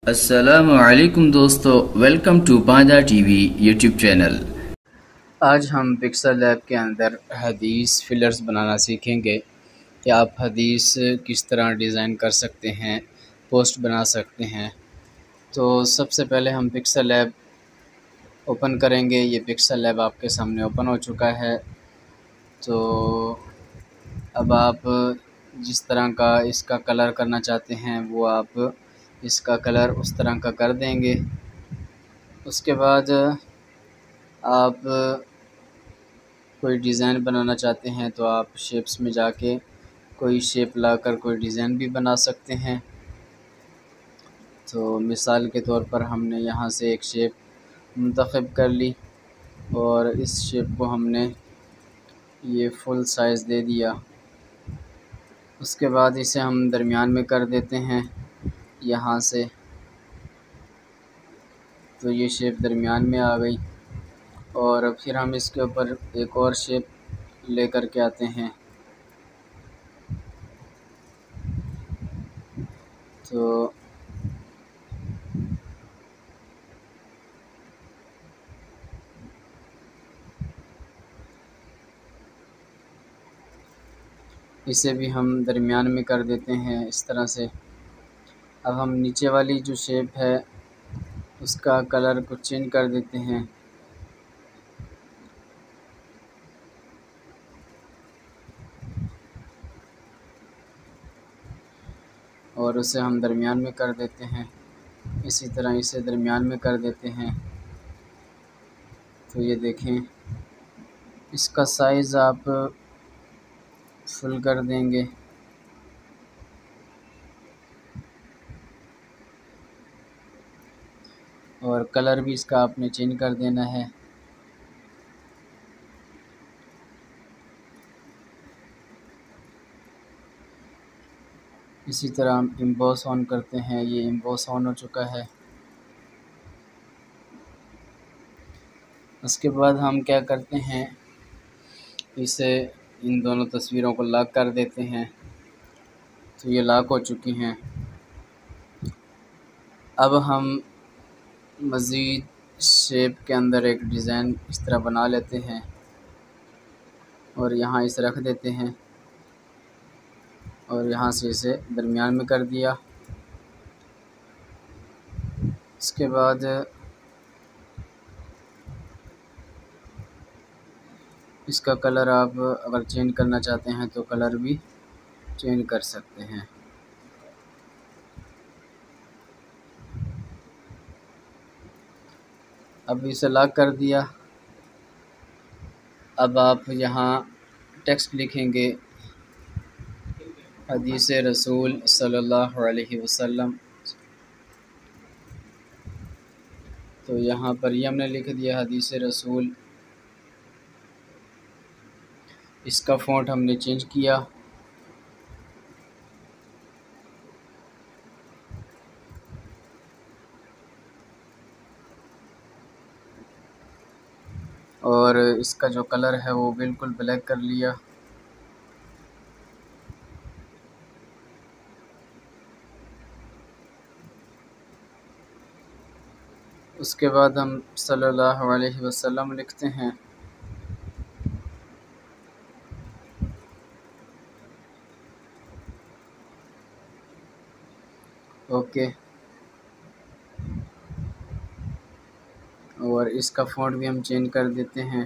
अस्सलामुअलैकुम दोस्तों, welcome to Banda TV YouTube channel. आज हम पिक्सल लैब के अंदर हदीस फिलर्स बनाना सीखेंगे कि आप हदीस किस तरह डिज़ाइन कर सकते हैं, पोस्ट बना सकते हैं। तो सबसे पहले हम पिक्सल लैब ओपन करेंगे। ये पिक्सल लैब आपके सामने ओपन हो चुका है। तो अब आप जिस तरह का इसका कलर करना चाहते हैं वो आप इसका कलर उस तरह का कर देंगे। उसके बाद आप कोई डिज़ाइन बनाना चाहते हैं तो आप शेप्स में जाके कोई शेप लाकर कोई डिज़ाइन भी बना सकते हैं। तो मिसाल के तौर पर हमने यहाँ से एक शेप मुंतखब कर ली और इस शेप को हमने ये फुल साइज़ दे दिया। उसके बाद इसे हम दरमियान में कर देते हैं यहाँ से, तो ये शेप दरमियान में आ गई। और फिर हम इसके ऊपर एक और शेप लेकर के आते हैं। तो इसे भी हम दरमियान में कर देते हैं इस तरह से। अब हम नीचे वाली जो शेप है उसका कलर को चेंज कर देते हैं। और उसे हम दरमियान में कर देते हैं। इसी तरह इसे दरमियान में कर देते हैं। तो ये देखें, इसका साइज़ आप फुल कर देंगे। और कलर भी इसका आपने चेंज कर देना है। इसी तरह हम एम्बॉस ऑन करते हैं। ये एम्बॉस ऑन हो चुका है। उसके बाद हम क्या करते हैं, इसे इन दोनों तस्वीरों को लॉक कर देते हैं। तो ये लॉक हो चुकी हैं। अब हम मज़ीद शेप के अंदर एक डिज़ाइन इस तरह बना लेते हैं और यहाँ इसे रख देते हैं और यहाँ से इसे दरमियान में कर दिया। इसके बाद इसका कलर आप अगर चेंज करना चाहते हैं तो कलर भी चेंज कर सकते हैं। अब इसे लॉक कर दिया। अब आप यहाँ टेक्स्ट लिखेंगे हदीस रसूल सल्लल्लाहु अलैहि वसल्लम। तो यहाँ पर ये हमने लिख दिया हदीस रसूल। इसका फ़ॉन्ट हमने चेंज किया। और इसका जो कलर है वो बिल्कुल ब्लैक कर लिया। उसके बाद हम सल्लल्लाहु अलैहि वसल्लम लिखते हैं। ओके। और इसका फ़ॉन्ट भी हम चेंज कर देते हैं।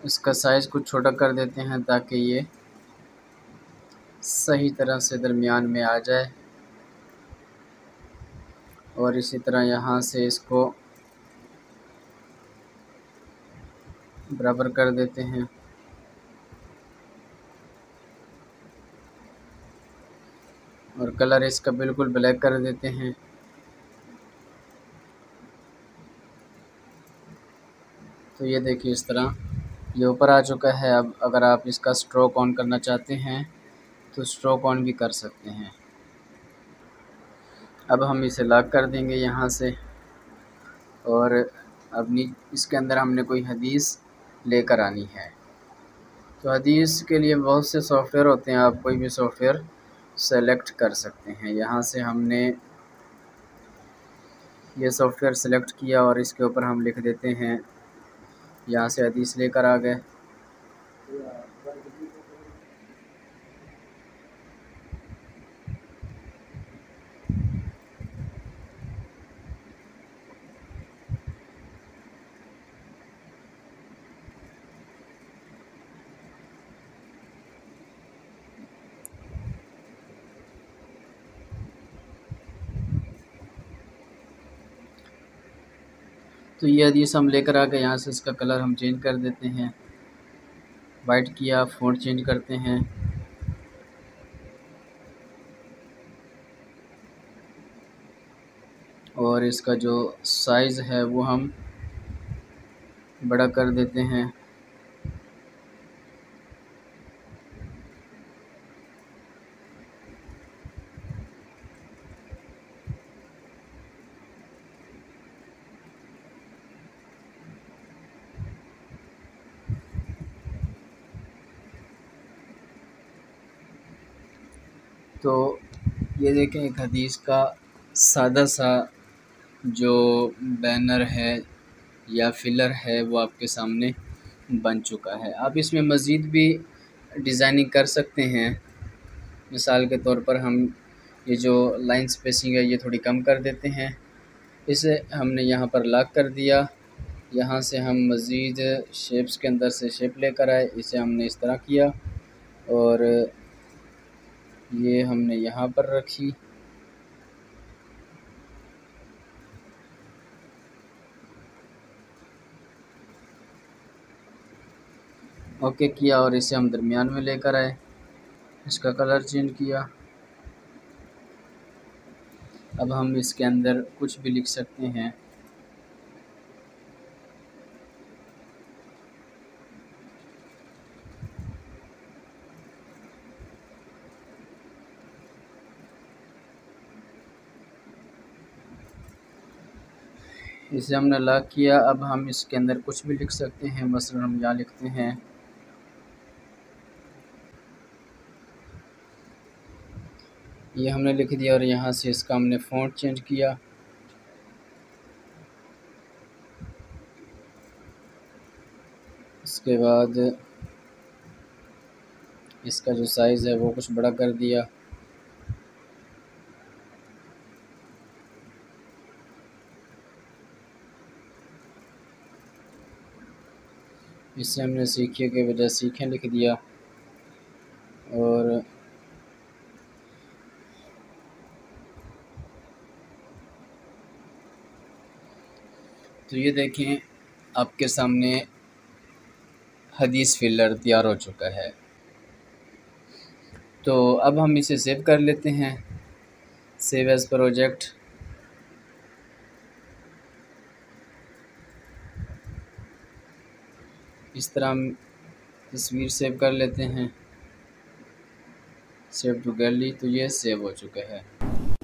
इसका साइज़ कुछ छोटा कर देते हैं ताकि ये सही तरह से दरमियान में आ जाए। और इसी तरह यहाँ से इसको बराबर कर देते हैं। और कलर इसका बिल्कुल ब्लैक कर देते हैं। तो ये देखिए, इस तरह ये ऊपर आ चुका है। अब अगर आप इसका स्ट्रोक ऑन करना चाहते हैं तो स्ट्रोक ऑन भी कर सकते हैं। अब हम इसे लॉक कर देंगे यहाँ से। और अपनी इसके अंदर हमने कोई हदीस लेकर आनी है। तो हदीस के लिए बहुत से सॉफ्टवेयर होते हैं, आप कोई भी सॉफ्टवेयर सेलेक्ट कर सकते हैं। यहाँ से हमने ये सॉफ्टवेयर सेलेक्ट किया और इसके ऊपर हम लिख देते हैं, यहाँ से हदीस लेकर आ गए। तो ये हदीस हम लेकर आ गए। यहाँ से इसका कलर हम चेंज कर देते हैं, वाइट किया, फ़ॉन्ट चेंज करते हैं। और इसका जो साइज़ है वो हम बड़ा कर देते हैं। तो ये देखें, एक हदीस का सादा सा जो बैनर है या फिलर है वो आपके सामने बन चुका है। आप इसमें मज़ीद भी डिज़ाइनिंग कर सकते हैं। मिसाल के तौर पर हम ये जो लाइन स्पेसिंग है ये थोड़ी कम कर देते हैं। इसे हमने यहाँ पर लॉक कर दिया। यहाँ से हम मज़ीद शेप्स के अंदर से शेप लेकर आए, इसे हमने इस तरह किया और ये हमने यहाँ पर रखी। ओके किया और इसे हम दरमियान में लेकर आए, इसका कलर चेंज किया। अब हम इसके अंदर कुछ भी लिख सकते हैं। इसे हमने लॉक किया। अब हम इसके अंदर कुछ भी लिख सकते हैं। मसलन हम यहाँ लिखते हैं, ये हमने लिख दिया और यहाँ से इसका हमने फ़ॉन्ट चेंज किया। इसके बाद इसका जो साइज़ है वो कुछ बड़ा कर दिया। इससे हमने सीखे के बजाय सीखें लिख दिया। और तो ये देखें, आपके सामने हदीस फिलर तैयार हो चुका है। तो अब हम इसे सेव कर लेते हैं, सेव एज़ प्रोजेक्ट। इस तरह हम तस्वीर सेव कर लेते हैं, सेव टू गैलरी। तो ये सेव हो चुका है।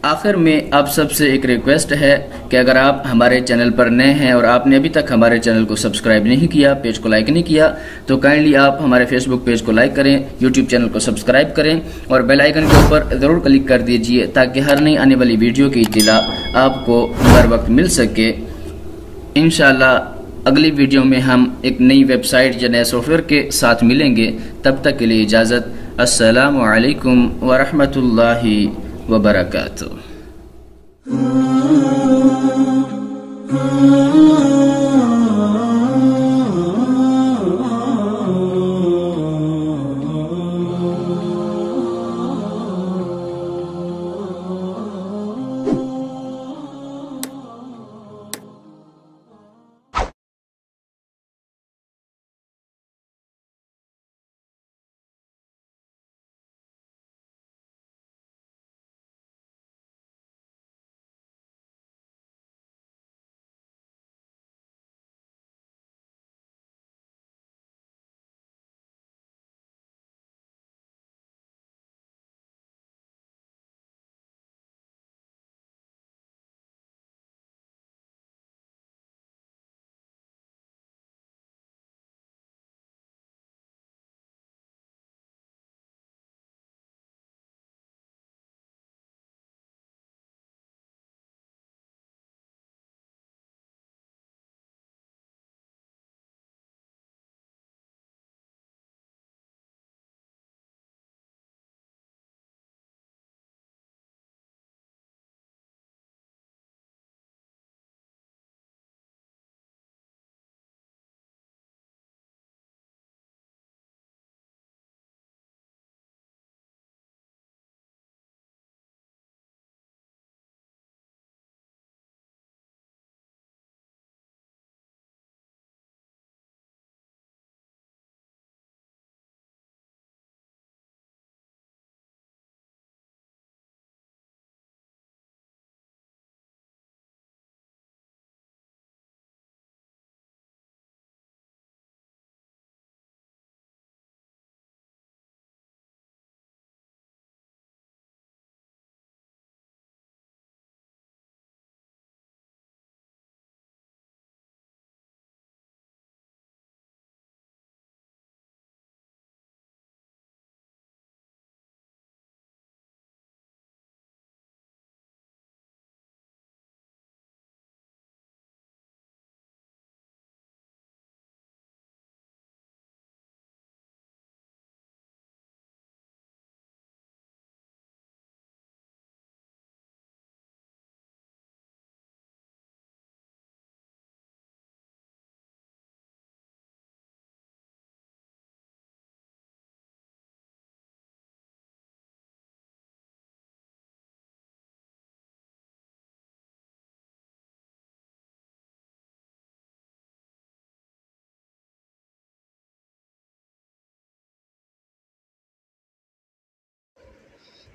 आखिर में आप सबसे एक रिक्वेस्ट है कि अगर आप हमारे चैनल पर नए हैं और आपने अभी तक हमारे चैनल को सब्सक्राइब नहीं किया, पेज को लाइक नहीं किया, तो काइंडली आप हमारे फेसबुक पेज को लाइक करें, यूट्यूब चैनल को सब्सक्राइब करें और बेल आइकन के ऊपर ज़रूर क्लिक कर दीजिए ताकि हर नई आने वाली वीडियो की इत्तला आपको हर वक्त मिल सके। इंशाअल्लाह अगली वीडियो में हम एक नई वेबसाइट या नए सॉफ्टवेयर के साथ मिलेंगे। तब तक के लिए इजाज़त। अस्सलामु अलैकुम व रहमतुल्लाहि व बरकातुहू।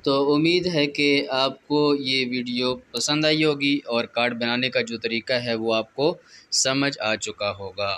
तो उम्मीद है कि आपको ये वीडियो पसंद आई होगी और कार्ड बनाने का जो तरीका है वो आपको समझ आ चुका होगा।